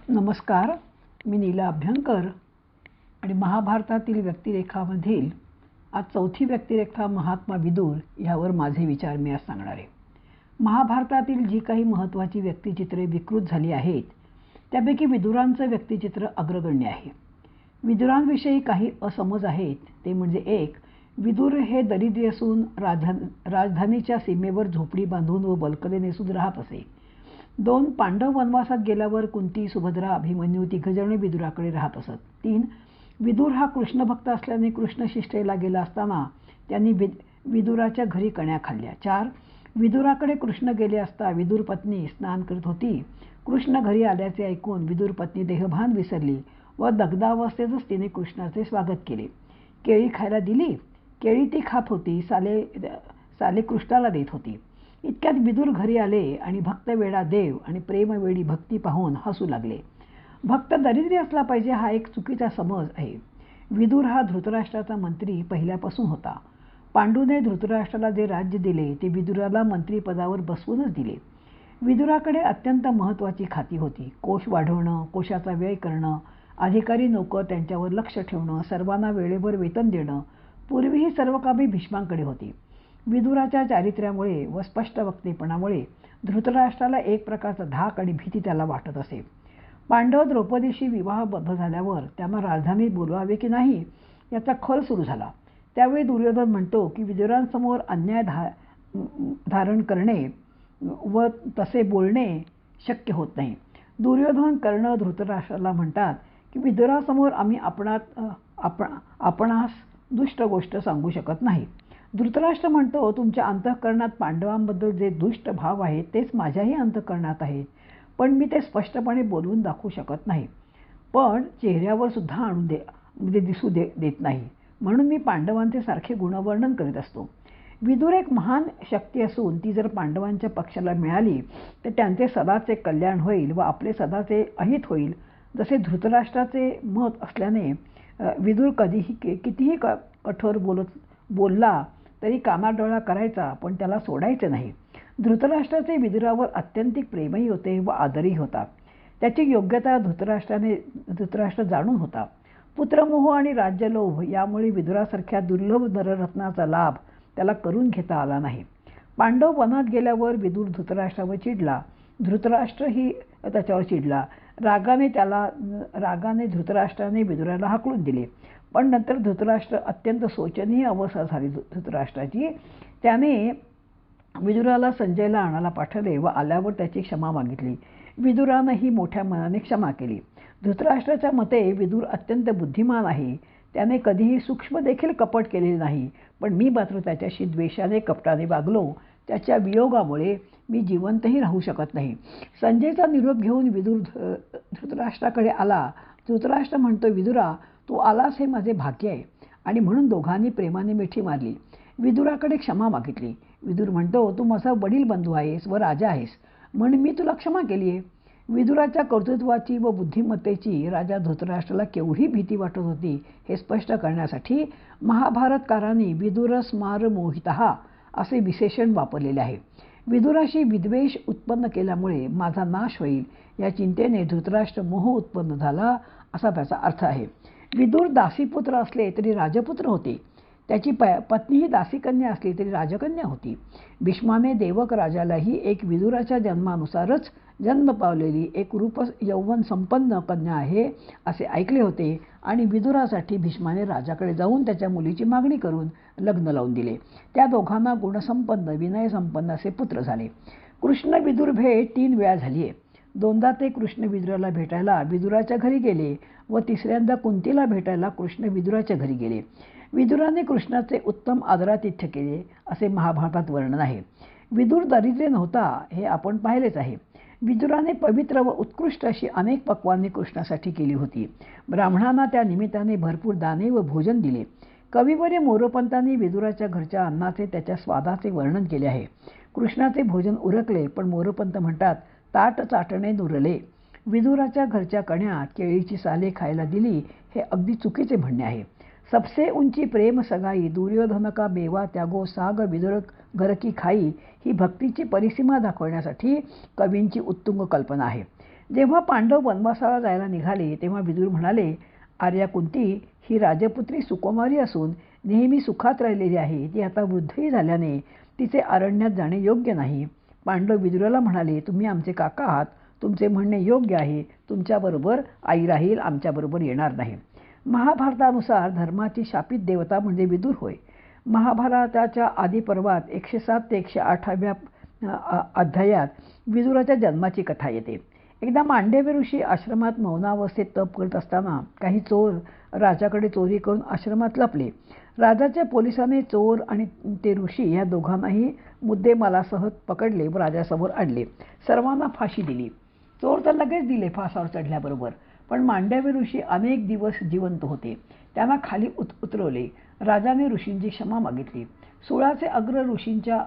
नमस्कार. मी नीला अभ्यंकर आणि महाभारतातील व्यक्तिरेखामधील आज चौथी व्यक्तिरेखा महात्मा विदुर यावर माझे विचार मी आज सांगणार आहे. महाभारतातील जी काही महत्त्वाची व्यक्तिचित्रे विकृत झाली आहेत त्यापैकी विदुरांचं व्यक्तिचित्र अग्रगण्य आहे. विदुरांविषयी काही असमज आहेत. ते म्हणजे एक, विदुर हे दरिद्री असून राजधानीच्या सीमेवर झोपडी बांधून व बलकले नेसून राहत असे. 2, पांडव वनवासात गेल्यावर कुंती, सुभद्रा, अभिमन्यू तिघजण विदुराकडे राहत असत. 3, विदुर हा कृष्णभक्त असल्याने कृष्ण शिष्टेला गेला असताना त्यांनी विदुराच्या घरी कण्या खाल्ल्या. 4, विदुराकडे कृष्ण गेले असता विदुर पत्नी स्नान करत होती. कृष्ण घरी आल्याचे ऐकून विदुर पत्नी देहभान विसरली व दग्धावस्थेतच तिने कृष्णाचे स्वागत केले. केळी खायला दिली. केळी ती खात होती. साले कृष्णाला देत होती. इतक्यात विदुर घरी आले आणि भक्तवेडा देव आणि प्रेमवेडी भक्ती पाहून हसू लागले. भक्त दरिद्री असला पाहिजे हा एक चुकीचा समज आहे. विदुर हा धृतराष्ट्राचा मंत्री पहिल्यापासून होता. पांडूने धृतराष्ट्राला जे राज्य दिले ते विदुराला मंत्रिपदावर बसवूनच दिले. विदुराकडे अत्यंत महत्त्वाची खाती होती. कोश वाढवणं, कोशाचा व्यय करणं, अधिकारी नोकर त्यांच्यावर लक्ष ठेवणं, सर्वांना वेळेवर वेतन देणं, पूर्वी ही सर्व कामे भीष्मांकडे होती. विदुराच्या चारित्र्यामुळे व स्पष्ट वक्तेपणामुळे धृतराष्ट्राला एक प्रकारचा धाक आणि भीती त्याला वाटत असे. पांडव द्रौपदीशी विवाहबद्ध झाल्यावर त्यांना राजधानीत बोलवावे की नाही याचा खल सुरू झाला. त्यावेळी दुर्योधन म्हणतो की विदुरांसमोर अन्याय धारण करणे व तसे बोलणे शक्य होत नाही. दुर्योधन, कर्ण धृतराष्ट्राला म्हणतात की विदुरासमोर आम्ही आपणास दुष्ट गोष्ट सांगू शकत नाही. धृतराष्ट्र म्हणतो, तुमच्या अंतःकरणात पांडवांबद्दल जे दुष्ट भाव आहेत तेच माझ्याही अंतःकरणात आहेत, पण मी ते स्पष्टपणे बोलवून दाखवू शकत नाही, पण चेहऱ्यावर सुद्धा दिसू देत नाही, म्हणून मी पांडवांचे सारखे गुणवर्णन करीत असतो. विदुर एक महान शक्ती असून ती जर पांडवांच्या पक्षाला मिळाली तर त्यांचे सदाचे कल्याण होईल व आपले सदाचे अहित होईल. जसे धृतराष्ट्राचे मत असल्याने विदुर कितीही कठोर बोलला तरी कानाडोळा करायचा, पण त्याला सोडायचे नाही. धृतराष्ट्राचे विदुरावर अत्यंतिक प्रेमही होते व आदरही होता. त्याची योग्यता धृतराष्ट्र जाणून होता. पुत्रमोह आणि राज्यलोभ यामुळे विदुरासारख्या दुर्लभ नररत्नाचा लाभ त्याला करून घेता आला नाही. पांडव वनात गेल्यावर विदुर धृतराष्ट्रावर चिडला. धृतराष्ट्रही त्याच्यावर चिडला. रागाने धृतराष्ट्राने विदुराला हाकलून दिले. पण नंतर धृतराष्ट्र अत्यंत शोचनीय अवस्था झाली धृतराष्ट्राची. त्याने विदुराला संजयला आणायला पाठवले व आल्यावर त्याची क्षमा मागितली. विदुरानंही मोठ्या मनाने क्षमा केली. धृतराष्ट्राच्या मते विदुर अत्यंत बुद्धिमान आहे. त्याने कधीही सूक्ष्म देखील कपट केलेले नाही, पण मी मात्र त्याच्याशी द्वेषाने कपटाने वागलो. त्याच्या वियोगामुळे मी जिवंतही राहू शकत नाही. संजयचा निरोप घेऊन विदुर धृतराष्ट्राकडे आला. धृतराष्ट्र म्हणतो, विदुरा, तू आलास हे माझे भाग्य आहे, आणि म्हणून दोघांनी प्रेमाने मिठी मारली. विदुराकडे क्षमा मागितली. विदुर म्हणतो, तू माझा वडील बंधू आहेस व राजा आहेस, म्हणून मी तुला क्षमा केली आहे. विदुराच्या कर्तृत्वाची व बुद्धिमत्तेची राजा धृतराष्ट्राला केवढी भीती वाटत होती हे स्पष्ट करण्यासाठी महाभारतकारांनी विदुर स्मार मोहितः असे विशेषण वापरलेले आहे. विदुराशी विद्वेष उत्पन्न केल्यामुळे माझा नाश होईल या चिंतेने धृतराष्ट्र मोह उत्पन्न झाला असा त्याचा अर्थ आहे. विदुर दासीपुत्र असले तरी राजपुत्र होते. त्याची पत्नीही दासीकन्या असली तरी राजकन्या होती. भीष्माने देवक राजालाही एक विदुराच्या जन्मानुसारच जन्म पावलेली एक रूप यौवन संपन्न कन्या आहे असे ऐकले होते, आणि विदुरासाठी भीष्माने राजाकडे जाऊन त्याच्या मुलीची मागणी करून लग्न लावून दिले. त्या दोघांना गुणसंपन्न विनयसंपन्न असे पुत्र झाले. कृष्ण विदुर भेट 3 वेळा झाली आहे. 2दा ते कृष्ण विदुराला भेटायला विदुराच्या घरी गेले व 3ऱ्यांदा कुंतीला भेटायला कृष्ण विदुराच्या घरी गेले. विदुराने कृष्णाचे उत्तम आदरातिथ्य केले असे महाभारतात वर्णन आहे. विदुर दरिद्री नव्हता हे आपण पाहिलेच आहे. विदुराने पवित्र व उत्कृष्ट अशी अनेक पक्वाने कृष्णासाठी केली होती. ब्राह्मणांना त्या निमित्ताने भरपूर दाने व भोजन दिले. कविवर्य मोरोपंतांनी विदुराच्या घरच्या अन्नाचे त्याच्या स्वादाचे वर्णन केले आहे. कृष्णाचे भोजन उरकले, पण मोरोपंत म्हणतात, ताट चाटणे नुरले. विदुराच्या घरच्या कण्या, केळीची साले खायला दिली हे अगदी चुकीचे म्हणणे आहे. सबसे उंची प्रेम सगाई, दुर्योधन का बेवा त्यागो, साग विदुर घर की खाई ही भक्तीची परिसीमा दाखवण्यासाठी कवींची उत्तुंग कल्पना आहे. जेव्हा पांडव वनवासाला जायला निघाले तेव्हा विदुर म्हणाले, आर्या कुंती ही राजपुत्री सुकुमारी असून नेहमी सुखात राहिलेली आहे. ती आता वृद्धही झाल्याने तिचे अरण्यात जाणे योग्य नाही. पांडव विदुराला म्हणाले, तुम्ही आमचे काका आहात. तुमचे म्हणणे योग्य आहे. तुमच्याबरोबर आई राहील, आमच्याबरोबर येणार नाही. महाभारतानुसार धर्माची शापित देवता म्हणजे विदुर होय. महाभारताच्या आदी पर्वात 107 ते 108व्या अध्यायात विदुराच्या जन्माची कथा येते. एकदा मांडव्य ऋषी आश्रमात मौनावस्थेत तप करत असताना काही चोर राजाकडे चोरी करून आश्रमात लपले. राजाच्या पोलिसांनी चोर आणि ते ऋषी या दोघांनाही मुद्देमालासह पकडले व राजासमोर आणले. सर्वांना फाशी दिली. चोर तर लगेच दिले फासावर चढल्याबरोबर. पण मांडव्य ऋषी अनेक दिवस जिवंत होते. त्यांना खाली उतरवले. राजाने ऋषींची क्षमा मागितली. सुळाचे अग्र ऋषींच्या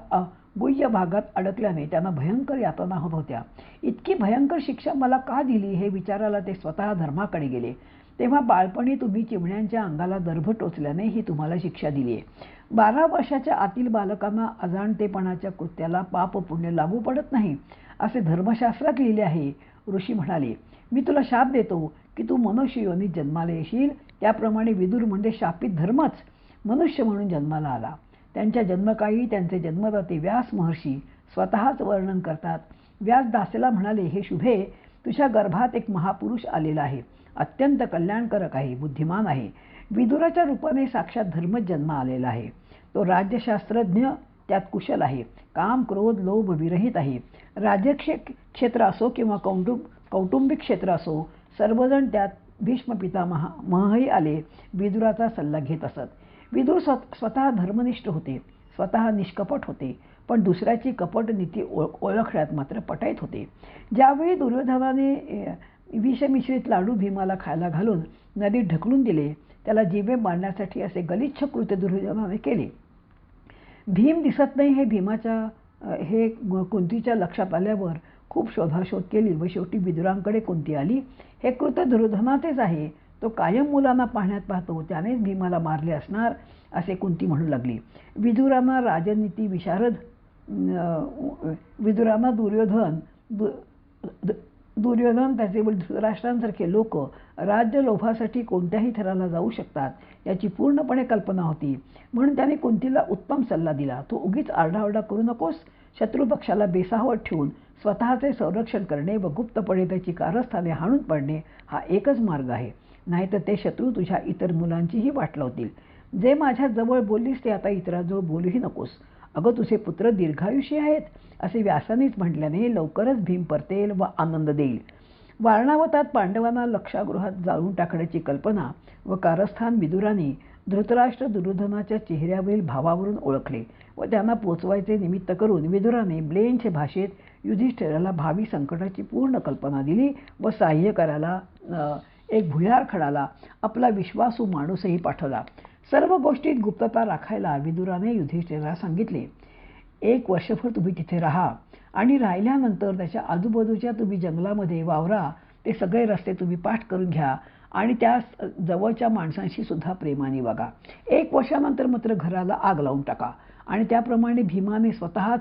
गुह्य भागात अडकल्याने त्यांना भयंकर यातना होत होत्या. इतकी भयंकर शिक्षा मला का दिली हे विचारायला ते स्वतः धर्माकडे गेले. तेव्हा बाळपणी तुम्ही चिमण्यांच्या अंगाला दर्भ टोचल्याने ही तुम्हाला शिक्षा दिली आहे. 12 वर्षाच्या आतील बालकांना अजाणतेपणाच्या कृत्याला पाप पुण्य लागू पडत नाही असे धर्मशास्त्रात लिहिले आहे. ऋषी म्हणाले, मी तुला शाप देतो की तू मनुष्य योनीत जन्माला येशील. त्याप्रमाणे विदुर म्हणजे शापित धर्मच मनुष्य म्हणून जन्माला आला. त्यांच्या जन्मकाळी त्यांचे जन्मदाते व्यास महर्षी स्वतःच वर्णन करतात. व्यास दासेला म्हणाले, हे शुभे, तुझ्या गर्भात एक महापुरुष आलेला आहे. अत्यंत कल्याणकारक आहे, बुद्धिमान आहे. विदुराच्या रूपाने साक्षात धर्मच जन्म आलेला आहे. तो राज्यशास्त्रज्ञ, त्यात कुशल आहे. काम क्रोध लोभ विरहित आहे. राज्यक्षेत्र असो किंवा कौटुंबिक क्षेत्र असो, सर्वजण त्यात भीष्म पितामहही आले विदुराचा सल्ला घेत असत. विदुर स्वतः धर्मनिष्ठ होते, स्वतः निष्कपट होते, पण दुसऱ्याची कपट नीती ओळखण्यात मात्र पटाईत होते. ज्यावेळी दुर्योधनाने विषमिश्रित लाडू भीमाला खायला घालून नदीत ढकलून दिले, त्याला जिवे मारण्यासाठी असे गलिच्छ कृत्य दुर्योधनाने केले. भीम दिसत नाही हे कुंतीच्या लक्षात आल्यावर खूप शोधाशोध केली व शेवटी विदुरांकडे कुंती आली. हे कृत्य दुर्योधनाचेच आहे. तो कायम मुलांना पाहण्यात पाहतो, त्यानेच भीमाला मारले असणार असे कुंती म्हणू लागली. विदुरांना राजनीती विशारद विदुरांना दुर्योधन त्याचे वडील धृतराष्ट्रांसारखे लोक राज्य लोभासाठी कोणत्याही थराला जाऊ शकतात याची पूर्णपणे कल्पना होती. म्हणून त्याने कुंतीला उत्तम सल्ला दिला. तू उगीच आरडाओरडा करू नकोस. शत्रुपक्षाला बेसावत ठेवून स्वतःचे संरक्षण करणे व गुप्तपणे त्याची कारस्थाने हाणून पाडणे हा एकच मार्ग आहे. नाहीतर ते शत्रू तुझ्या इतर मुलांचीही वाट लावतील. जे माझ्या जवळ बोललीस ते आता इतरांजवळ बोलूही नकोस. अगं, तुझे पुत्र दीर्घायुषी आहेत असे व्यासानेच म्हटल्याने लवकरच भीम परतेल व आनंद देईल. वारणावतात पांडवांना लक्षागृहात जाळून टाकण्याची कल्पना व कारस्थान विदुराने धृतराष्ट्र दुर्योधनाच्या चेहऱ्यावरील भावावरून ओळखले व त्यांना पोचवायचे निमित्त करून विदुराने ब्लेंछ भाषेत युधिष्ठिराला भावी संकटाची पूर्ण कल्पना दिली व सहाय्य करायला एक भुयारखडाला आपला विश्वासू माणूसही पाठवला. सर्व गोष्टीत गुप्तता राखायला विदुराने युधिष्ठिराला सांगितले. 1 वर्षभर तुम्ही तिथे राहा आणि राहिल्यानंतर त्याच्या आजूबाजूच्या तुम्ही जंगलामध्ये वावरा. ते सगळे रस्ते तुम्ही पाठ करून घ्या आणि त्या जवळच्या माणसांशी सुद्धा प्रेमाने वागा. 1 वर्षानंतर मात्र घराला आग लावून टाका. आणि त्याप्रमाणे भीमाने स्वतःच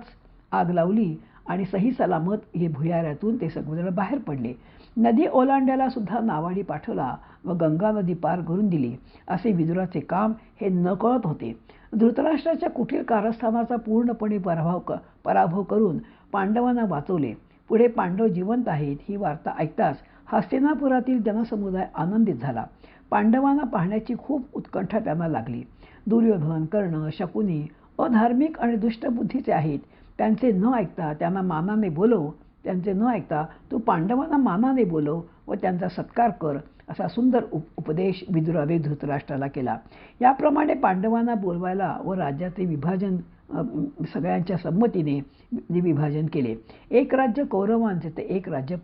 आग लावली आणि सही सलामत हे भुयाऱ्यातून ते सगळेजण बाहेर पडले. नदी ओलांड्याला सुद्धा नावाडी पाठवला व गंगा नदी पार करून दिली. असे विदुराचे काम हे नकळत होते. धृतराष्ट्राच्या कुटील कारस्थानाचा पूर्णपणे पराभव करून पांडवांना वाचवले. पुढे पांडव जिवंत आहेत ही वार्ता ऐकताच हस्तिनापुरातील जनसमुदाय आनंदित झाला. पांडवांना पाहण्याची खूप उत्कंठा त्यांना लागली. दुर्योधन, कर्ण, शकुनी अधार्मिक आणि दुष्टबुद्धीचे आहेत. त्यांचे न ऐकता त्यांना मानाने बोलव. त्यांचे न ऐकता तू पांडवांना मानाने बोलव व त्यांचा सत्कार कर असा सुंदर उपदेश विदुराने धृतराष्ट्राला केला. याप्रमाणे पांडवांना बोलवायला व राज्याचे विभाजन सगळ्यांच्या संमतीने विभाजन केले. एक राज्य कौरवांचे तर एक राज्य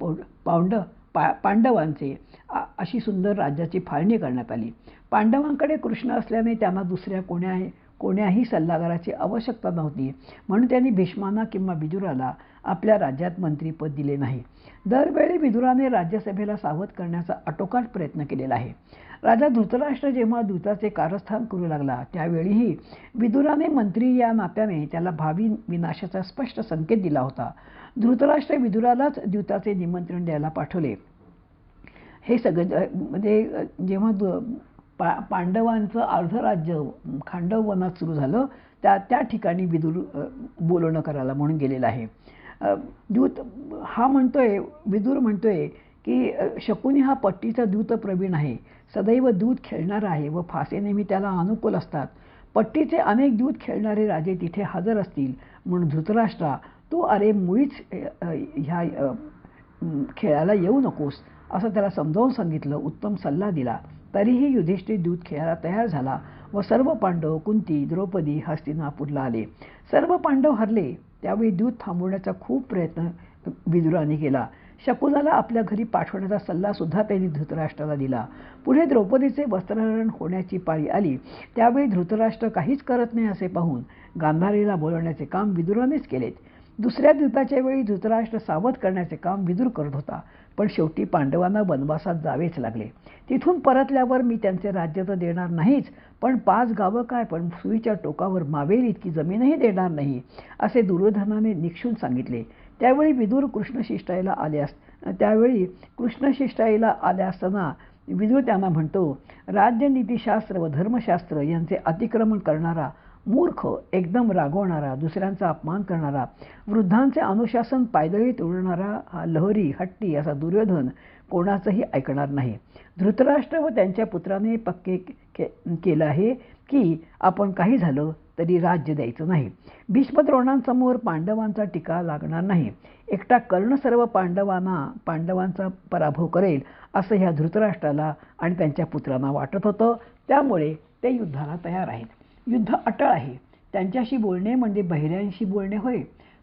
पांडवांचे अशी सुंदर राज्याची फाळणी करण्यात आली. पांडवांकडे कृष्ण असल्याने त्यांना दुसऱ्या कोण्याही सल्लागाराची आवश्यकता नव्हती. म्हणून त्यांनी भीष्मांना किंवा विदुराला आपल्या राज्यात मंत्रीपद दिले नाही. दरवेळी विदुराने राज्यसभेला सावध करण्याचा आटोकाट प्रयत्न केलेला आहे. राजा धृतराष्ट्र जेव्हा दूताचे कारस्थान करू लागला त्यावेळीही विदुराने मंत्री या नात्याने त्याला भावी विनाशाचा स्पष्ट संकेत दिला होता. धृतराष्ट्र विदुरालाच दूताचे निमंत्रण द्यायला पाठवले. हे सगळं म्हणजे जेव्हा पांडवांचं अर्धराज्य खांडव वनात सुरू झालं त्या ठिकाणी विदुर बोलणं करायला म्हणून गेलेला आहे. दूत विदुर म्हणतोय की शकुनी हा पट्टीचा दूत प्रवीण आहे, सदैव दूत खेळणारा आहे व फासे नेहमी त्याला अनुकूल असतात. पट्टीचे अनेक दूत खेळणारे राजे तिथे हजर असतील म्हणून धृतराष्ट्रा तू अरे मुळीच ह्या खेळायला येऊ नकोस असं त्याला समजावून सांगितलं. उत्तम सल्ला दिला. तरीही युधिष्ठिर दूत खेळायला तयार झाला व सर्व पांडव, कुंती, द्रौपदी हस्तिनापूरला आले. सर्व पांडव हरले. त्यावेळी दूत थांबवण्याचा खूप प्रयत्न विदुराने केला. शकुनाला आपल्या घरी पाठवण्याचा सल्ला सुद्धा त्यांनी धृतराष्ट्राला दिला. पुढे द्रौपदीचे वस्त्रहरण होण्याची पाळी आली. त्यावेळी धृतराष्ट्र काहीच करत नाही असे पाहून गांधारीला बोलवण्याचे काम विदुरानेच केलेत. दुसऱ्या दूताच्या वेळी धृतराष्ट्र सावध करण्याचे काम विदुर करत होता. पण शेवटी पांडवांना वनवासात जावेच लागले. तिथून परतल्यावर मी त्यांचे राज्य तर देणार नाहीच, पण 5 गावं काय, पण सुईच्या टोकावर मावेल इतकी जमीनही देणार नाही असे दुर्योधनाने निक्षून सांगितले. त्यावेळी विदुर कृष्णशिष्टाईला आले असताना विदुर त्यांना म्हणतो, राज्यनीतिशास्त्र व धर्मशास्त्र यांचे अतिक्रमण करणारा मूर्ख, एकदम रागवणारा, दुसऱ्यांचा अपमान करणारा, वृद्धांचे अनुशासन पायदळी तोडणारा हा लहरी हट्टी असा दुर्योधन कोणाचंही ऐकणार नाही. धृतराष्ट्र व त्यांच्या पुत्राने पक्के केलं आहे की आपण काही झालं तरी राज्य द्यायचं नाही. भीष्मद्रोणांसमोर पांडवांचा टीका लागणार नाही. एकटा कर्ण सर्व पांडवांचा पराभव करेल असं ह्या धृतराष्ट्राला आणि त्यांच्या पुत्रांना वाटत होतं. त्यामुळे ते युद्धाला तयार आहेत. युद्ध अटळ आहे. त्यांच्याशी बोलणे म्हणजे बहिऱ्यांशी बोलणे होय.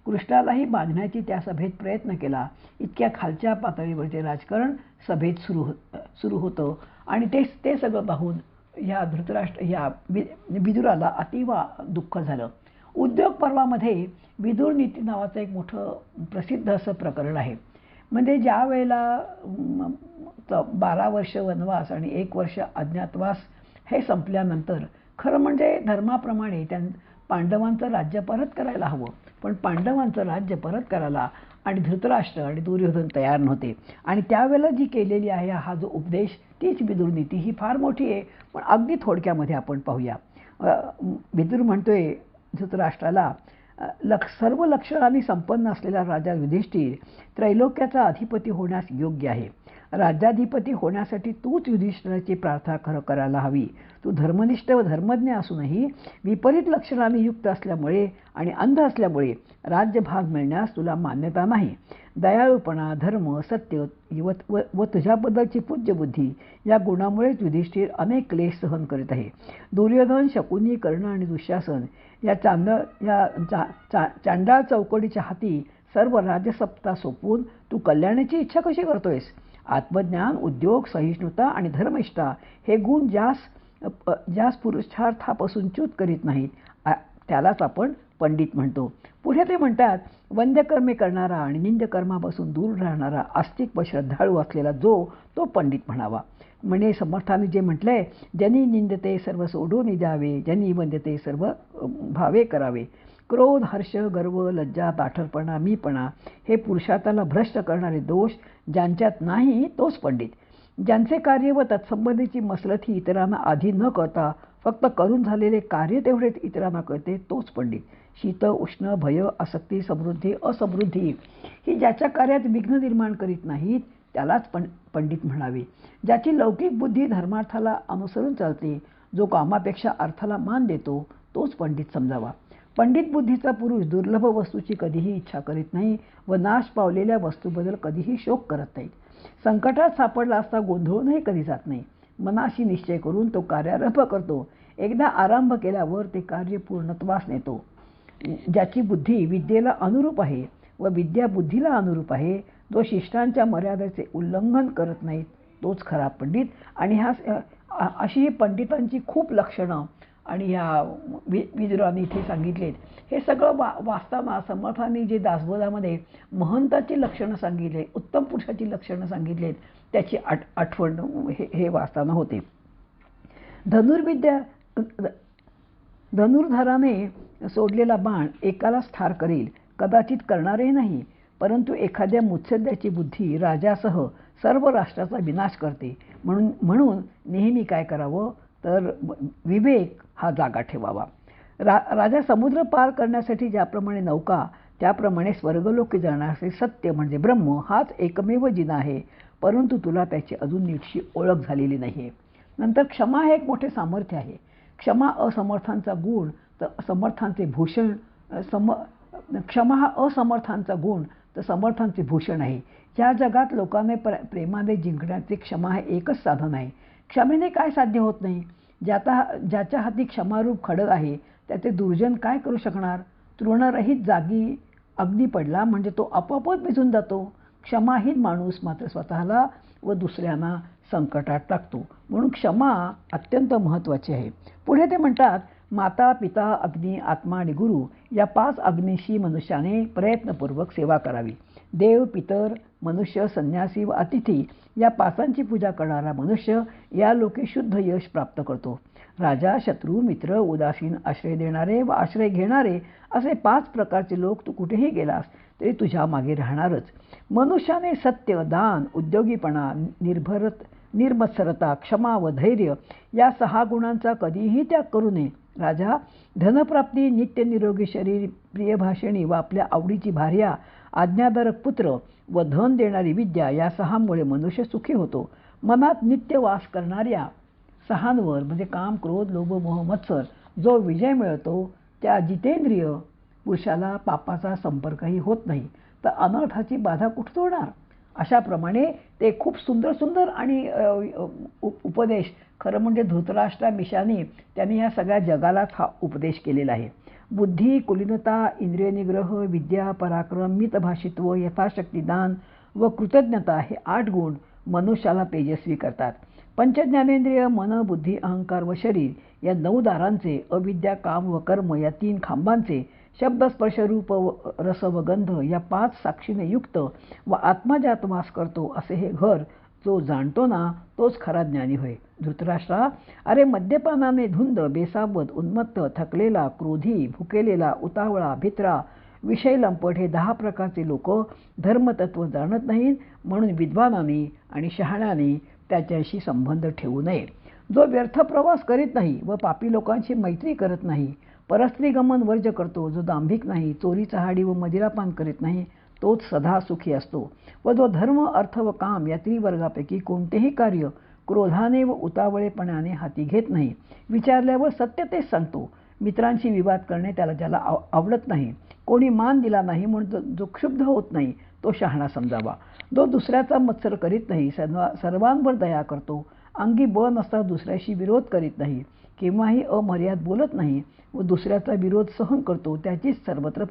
कृष्णालाही बांधण्याची त्या सभेत प्रयत्न केला. इतक्या खालच्या पातळीवरचे राजकारण सभेत सुरू होतं आणि ते सगळं पाहून ह्या विदुराला अतीव दुःख झालं. उद्योग पर्वामध्ये विदुर नीती नावाचं एक मोठं प्रसिद्ध असं प्रकरण आहे. म्हणजे ज्या वेळेला 12 वर्ष वनवास आणि 1 वर्ष अज्ञातवास हे संपल्यानंतर खरं म्हणजे धर्माप्रमाणे पांडवांचं राज्य परत करायला हवं, पण पांडवांचं राज्य परत करायला आणि धृतराष्ट्र आणि दुर्योधन तयार नव्हते. आणि त्यावेळेला जी केलेली आहे हा जो उपदेश तीच विदुर नीती ही फार मोठी आहे. पण अगदी थोडक्यामध्ये आपण पाहूया. विदुर म्हणतोय धृतराष्ट्राला, सर्व लक्षणांनी संपन्न असलेला राजा युधिष्ठिर त्रैलोक्याचा अधिपती होण्यास योग्य आहे. राज्याधिपती होण्यासाठी तूच युधिष्ठिराची प्रार्थना करायला हवी. तू धर्मनिष्ठ व धर्मज्ञ असूनही विपरीत लक्षणांनी युक्त असल्यामुळे आणि अंध असल्यामुळे राज्यभाग मिळण्यास तुला मान्यता नाही. दयाळूपणा, धर्म, सत्य व तुझ्याबद्दलची पूज्यबुद्धी या गुणामुळेच युधिष्ठिर अनेक क्लेश सहन करीत आहे. दुर्योधन, शकुनी, कर्ण आणि दुःशासन या चांडाळ चौकडीच्या हाती सर्व राज्यसत्ता सोपवून तू कल्याणाची इच्छा कशी करतोयस? आत्मज्ञान, उद्योग, सहिष्णुता आणि धर्मनिष्ठा हे गुण ज्यास पुरुषार्थापासून च्यूत करीत नाहीत त्यालाच आपण पंडित म्हणतो. पुढे ते म्हणतात, वंद्यकर्मे करणारा आणि निंद्यकर्मापासून दूर राहणारा आस्तिक व श्रद्धाळू असलेला तो पंडित म्हणावा. म्हणजे समर्थाने जे म्हटलंय, ज्यांनी निंदते सर्व सोडून द्यावे, ज्यांनी वंद्यते सर्व भावे करावे. क्रोध, हर्ष, गर्व, लज्जा, ताठरपणा, मीपणा हे पुरुषार्थाला भ्रष्ट करणारे दोष ज्यांच्यात नाही तोच पंडित. ज्यांचे कार्य व तत्संबंधीची मसलती इतरांना आधी न कळता फक्त करून झालेले कार्य तेवढेच इतरांना कळते तोच पंडित. शीत, उष्ण, भय, आसक्ती, समृद्धी, असमृद्धी ही ज्याच्या कार्यात विघ्न निर्माण करीत नाहीत त्यालाच पंडित म्हणावे. ज्याची लौकिक बुद्धी धर्मार्थाला अनुसरून चालते, जो कामापेक्षा अर्थाला मान देतो तोच पंडित समजावा. पंडित बुद्धीचा पुरुष दुर्लभ वस्तूची कधीही इच्छा करीत नाही व नाश पावलेल्या वस्तूबद्दल कधीही शोक करत नाही. संकटात सापडला असता गोंधळूनही कधी जात नाही. मनाशी निश्चय करून तो कार्यारंभ करतो. एकदा आरंभ केल्यावर ते कार्य पूर्णत्वास नेतो. ज्याची बुद्धी विद्येला अनुरूप आहे व विद्या बुद्धीला अनुरूप आहे, जो शिष्टांच्या मर्यादेचे उल्लंघन करत नाही तोच खरा पंडित. आणि अशी पंडितांची खूप लक्षणं आणि ह्या विदुराने इथे सांगितलेत, हे सगळं वाचताना समर्थांनी जे दासबोधामध्ये महंताची लक्षणं सांगितले, उत्तम पुरुषाची लक्षणं सांगितलेत, त्याची आठवण हे वाचताना होते. धनुर्धराने सोडलेला बाण एकालाच ठार करेल, कदाचित करणारही नाही, परंतु एखाद्या मुत्सद्याची बुद्धी राजासह सर्व राष्ट्राचा विनाश करते. म्हणून नेहमी काय करावं तर विवेक हा जागा ठेवावा. राजा समुद्र पार करण्यासाठी ज्याप्रमाणे नौका, त्याप्रमाणे स्वर्गलोकी जाण्याचे सत्य म्हणजे ब्रह्म हाच एकमेव जिना आहे, परंतु तुला त्याची अजून नीटशी ओळख झालेली नाही आहे. नंतर क्षमा हे एक मोठे सामर्थ्य आहे. क्षमा असमर्थांचा गुण तर समर्थांचे भूषण. क्षमा हा असमर्थांचा गुण तर समर्थांचे भूषण आहे. या जगात लोकांना प्रेमाने जिंकण्याचे क्षमा हे एकच साधन आहे. क्षमेने काय साध्य होत नाही. ज्याच्या हाती क्षमारूप खडग आहे त्याचे दुर्जन काय करू शकणार. तृणरहित जागी अग्नी पडला म्हणजे तो आपोआपच भिजून जातो. क्षमाहीन माणूस मात्र स्वतःला व दुसऱ्यांना संकटात टाकतो. म्हणून क्षमा अत्यंत महत्त्वाची आहे. पुढे ते म्हणतात, माता, पिता, अग्नी, आत्मा आणि गुरु या 5 अग्नीशी मनुष्याने प्रयत्नपूर्वक सेवा करावी. देव, पितर, मनुष्य, संन्यासी व अतिथी या 5ची पूजा करणारा मनुष्य या लोकी शुद्ध यश प्राप्त करतो. राजा, शत्रू, मित्र, उदासीन, आश्रय देणारे व आश्रय घेणारे असे 5 प्रकारचे लोक तू कुठेही गेलास तरी तुझ्या मागे राहणारच. मनुष्याने सत्य, दान, उद्योगीपणा, निर्मत्सरता, क्षमा व धैर्य या 6 गुणांचा कधीही त्याग करू नये. राजा, धनप्राप्ती, नित्य निरोगी शरीर, प्रिय भाषणी व आपल्या आवडीची भार्या, आज्ञाधारक पुत्र व धन देणारी विद्या या 6मुळे मनुष्य सुखी होतो. मनात नित्य वास करणाऱ्या 6वर म्हणजे काम, क्रोध, लोभ, मोह, मत्सर जो विजय मिळतो त्या जितेंद्रिय पुरुषाला पापाचा संपर्कही होत नाही, तर अनर्थाची बाधा कुठं होणार. अशाप्रमाणे ते खूप सुंदर आणि उपदेश खरं म्हणजे धृतराष्ट्रामिशाने त्यांनी ह्या सगळ्या जगालाच हा उपदेश केलेला आहे. बुद्धी, कुलीनता, इंद्रिय निग्रह, विद्या, पराक्रम, मितभाषित्व, यथाशक्ती दान व कृतज्ञता हे 8 गुण मनुष्याला तेजस्वी करतात. पंचज्ञानेंद्रिय, मन, बुद्धी, अहंकार व शरीर या 9 दारांचे, अविद्या, काम व कर्म या 3 खांबांचे, शब्द, स्पर्श, रूप, रस व गंध या 5 साक्षीने युक्त व आत्मा ज्यात वास करतो असे हे घर जो जाणतो ना तोच खरा ज्ञानी होय. धृतराष्ट्रा, अरे मद्यपानाने धुंद, बेसावध, उन्मत्त, थकलेला, क्रोधी, भुकेलेला, उतावळा, भित्रा, विषय लंपट हे 10 प्रकारचे लोक धर्मतत्व जाणत नाहीत. म्हणून विद्वानांनी आणि शहाण्याने त्याच्याशी संबंध ठेवू नये. जो व्यर्थ प्रवास करीत नाही व पापी लोकांशी मैत्री करत नाही, परस्त्रीगमन वर्ज करतो, जो दांभिक नाही, चोरी, चहाडी व मदिरापान करीत नाही, तोच सदा सुखी असतो. व जो धर्म, अर्थ व काम या त्रिवर्गापैकी कोणतेही कार्य क्रोधाने व उतावळेपणाने हाती घेत नाही, विचारल्यावर सत्य तेच सांगतो. मित्रांशी विवाद करणे ज्याला आवडत नाही, कोणी मान दिला नाही म्हणून जो क्षुब्ध होत नाही तो शहाणा समजावा. जो दुसऱ्याचा मत्सर करीत नाही, सर्वांवर दया करतो, अंगी बळ नसता दुसऱ्याशी विरोध करीत नाही, केव्हाही अमर्याद बोलत नाही व दुसऱ्याचा विरोध सहन करतो, त्याचीच सर्वत्र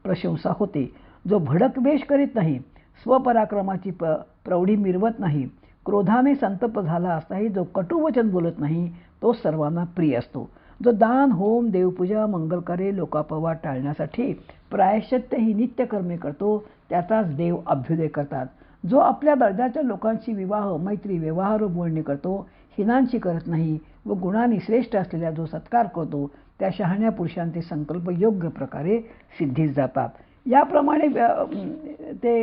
प्रशंसा होते. जो भडक वेश करीत नाही, स्वपराक्रमाची प्रौढी मिरवत नाही, क्रोधाने संतप्त झाला असताही जो कटुवचन बोलत नाही, तो सर्वांना प्रिय असतो. जो दान, होम, देवपूजा, मंगलकार्ये, लोकापवाद टाळण्यासाठी प्रायश्चित्त ही नित्यकर्मे करतो, त्याचाच देव अभ्युदय करतात. जो आपल्या दर्जाच्या लोकांशी विवाह, मैत्री, व्यवहार बोलणे करतो, हिनांशी करत नाही व गुणांनी श्रेष्ठ असलेल्या जो सत्कार करतो, त्या शहाण्या पुरुषांचे संकल्प योग्य प्रकारे सिद्धीस जातात. याप्रमाणे ते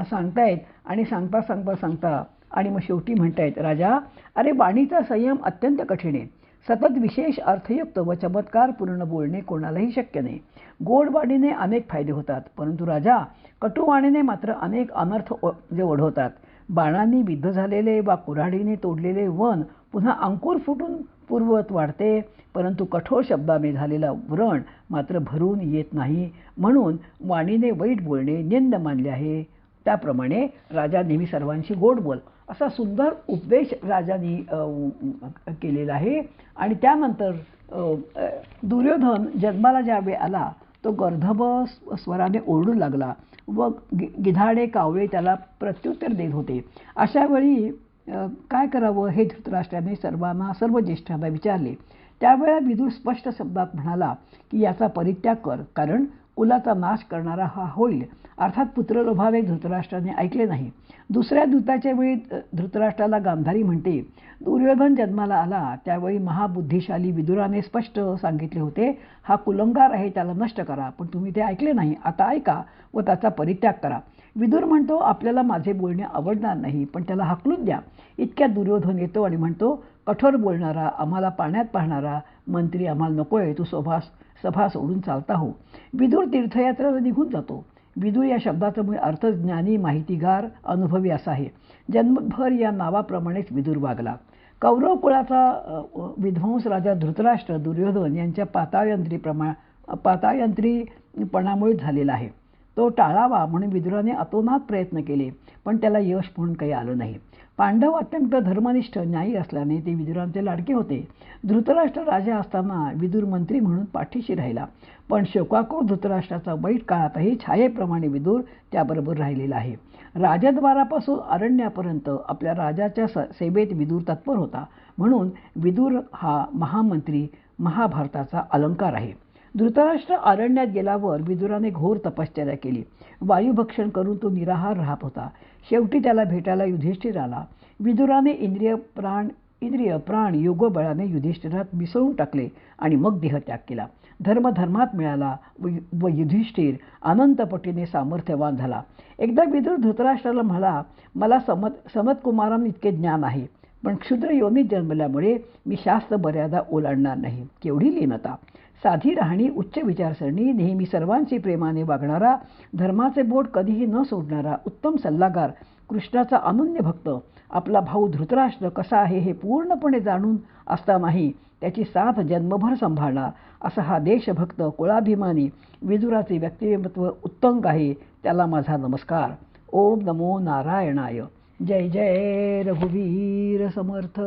सांगतायत आणि सांगता आणि मग शेवटी म्हणतायत, राजा, अरे वाणीचा संयम अत्यंत कठीण आहे. सतत विशेष अर्थयुक्त व चमत्कारपूर्ण बोलणे कोणालाही शक्य नाही. गोड वाणीने अनेक फायदे होतात, परंतु राजा कटुवाणीने मात्र अनेक अनर्थ ओढवतात. बाणांनी विद्ध झालेले वा कुऱ्हाडीने तोडलेले वन पुन्हा अंकुर फुटून पूर्ववत वाढते, परंतु कठोर शब्दाने झालेला व्रण मात्र भरून येत नाही. म्हणून वाणीने वाईट बोलणे निंद मानले आहे. त्याप्रमाणे राजा नेहमी सर्वांशी गोड बोल असा सुंदर उपदेश राजांनी केलेला आहे. आणि त्यानंतर दुर्योधन जन्माला ज्यावेळी आला तो गर्दभ स्वराने ओरडू लागला व गिधाडे, कावळे त्याला प्रत्युत्तर देत होते. अशा वेळी काय करावं हे धृतराष्ट्राने सर्व ज्येष्ठांना विचारले. त्यावेळेला विदुर स्पष्ट शब्दात म्हणाला की याचा परित्याग कर, कारण कुलाचा नाश करणारा हा होईल. अर्थात पुत्रलोभाने धृतराष्ट्राने ऐकले नाही. दुसऱ्या दूताच्या वेळी धृतराष्ट्राला गांधारी म्हणते, दुर्योधन जन्माला आला त्यावेळी महाबुद्धिशाली विदुराने स्पष्ट सांगितले होते, हा कुलंगार आहे, त्याला नष्ट करा. पण तुम्ही ते ऐकले नाही. आता ऐका व त्याचा परित्याग करा. विदुर म्हणतो, आपल्याला माझे बोलणे आवडणार नाही, पण त्याला हाकलून द्या. इतक्यात दुर्योधन येतो आणि म्हणतो, कठोर बोलणारा, आम्हाला पाण्यात पाहणारा मंत्री आम्हाला नकोय, तू सभा सोडून चालता हो. विदुर तीर्थयात्रेला निघून जातो. विदुर या शब्दाचा मूळ अर्थ ज्ञानी, माहितीगार, अनुभवी असा आहे. जन्मभर या नावाप्रमाणेच विदुर वागला. कौरव कुळाचा विध्वंस राजा धृतराष्ट्र दुर्योधन यांच्या पातायंत्रीपणामुळे झालेला आहे. तो टाळावा म्हणून विदुराने अतोनात प्रयत्न केले, पण त्याला यश म्हणून काही आलं नाही. पांडव अत्यंत धर्मनिष्ठ, न्यायी असल्याने ते विदुरांचे लाडके होते. धृतराष्ट्र राजा असताना विदुर मंत्री म्हणून पाठीशी राहिला, पण शोकाकुळ धृतराष्ट्राचा वाईट काळातही छायेप्रमाणे विदुर त्याबरोबर राहिलेला आहे. राजद्वारापासून अरण्यापर्यंत आपल्या राजाच्या सेवेत विदुर तत्पर होता. म्हणून विदुर हा महामंत्री महाभारताचा अलंकार आहे. धृतराष्ट्र अरण्यात गेल्यावर विदुराने घोर तपश्चर्या केली. वायुभक्षण करून तो निराहार राहत होता. शेवटी त्याला भेटायला युधिष्ठिर आला. विदुराने इंद्रिय प्राण योगबळाने युधिष्ठिरात मिसळून टाकले आणि मग देहत्याग केला. धर्मात मिळाला व युधिष्ठिर अनंतपटीने सामर्थ्यवान झाला. एकदा विदुर धृतराष्ट्राला म्हणाला, मला सनतकुमारांइतके ज्ञान आहे, पण क्षुद्र योनीत जन्मल्यामुळे मी शास्त्र मर्यादा ओलांडणार नाही. केवढी लीनता! साधी राहणी, उच्च विचारसरणी, नेहमी सर्वांशी प्रेमाने वागणारा, धर्माचे बोट कधीही न सोडणारा उत्तम सल्लागार, कृष्णाचा अनन्य भक्त, आपला भाऊ धृतराष्ट्र कसा आहे हे पूर्णपणे जाणून असतानाही त्याची साथ जन्मभर सांभाळणार असा हा देशभक्त कुळाभिमानी विदुराचे व्यक्तिमत्व उत्तुंग आहे. त्याला माझा नमस्कार. ओम नमो नारायणाय. जय जय रघुवीर समर्थ.